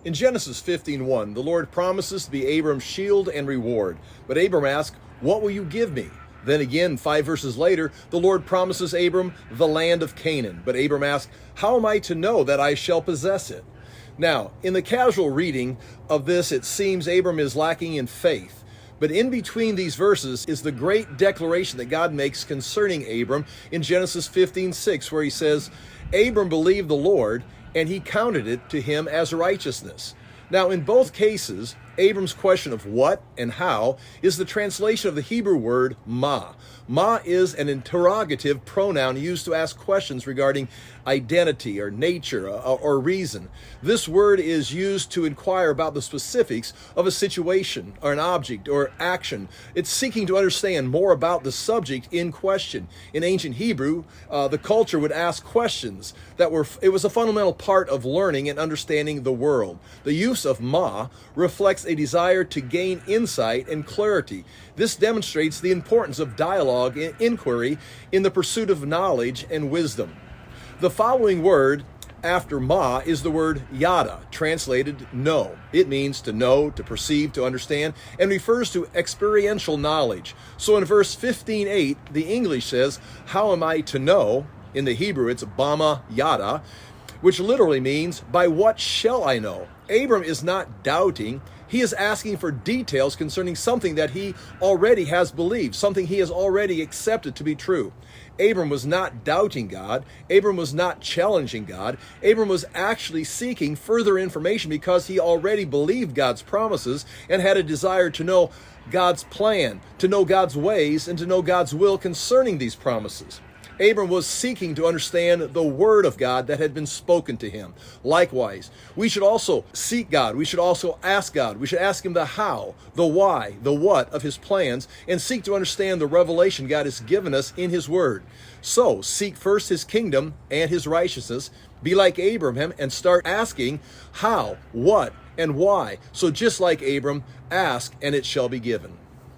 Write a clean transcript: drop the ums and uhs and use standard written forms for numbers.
In Genesis 15:1, the Lord promises to be Abram's shield and reward. But Abram asks, "What will you give me?" Then again, 5 verses later, the Lord promises Abram the land of Canaan. But Abram asks, "How am I to know that I shall possess it?" Now, in the casual reading of this, it seems Abram is lacking in faith. But in between these verses is the great declaration that God makes concerning Abram in Genesis 15:6, where he says, "Abram believed the Lord, and he counted it to him as righteousness." Now, in both cases, Abram's question of what and how is the translation of the Hebrew word ma. Ma is an interrogative pronoun used to ask questions regarding identity or nature or reason. This word is used to inquire about the specifics of a situation or an object or action. It's seeking to understand more about the subject in question. In ancient Hebrew, the culture would ask questions it was a fundamental part of learning and understanding the world. The use of ma reflects a desire to gain insight and clarity. This demonstrates the importance of dialogue and inquiry in the pursuit of knowledge and wisdom. The following word after ma is the word yada, translated know. It means to know, to perceive, to understand, and refers to experiential knowledge. So in verse 15:8, the English says, "How am I to know?" In the Hebrew, it's bama yada, which literally means, "By what shall I know?" Abram is not doubting. He is asking for details concerning something that he already has believed, something he has already accepted to be true. Abram was not doubting God. Abram was not challenging God. Abram was actually seeking further information because he already believed God's promises and had a desire to know God's plan, to know God's ways, and to know God's will concerning these promises. Abram was seeking to understand the word of God that had been spoken to him. Likewise, we should also seek God. We should also ask God. We should ask him the how, the why, the what of his plans, and seek to understand the revelation God has given us in his word. So, seek first his kingdom and his righteousness. Be like Abraham and start asking how, what, and why. So just like Abram, ask and it shall be given.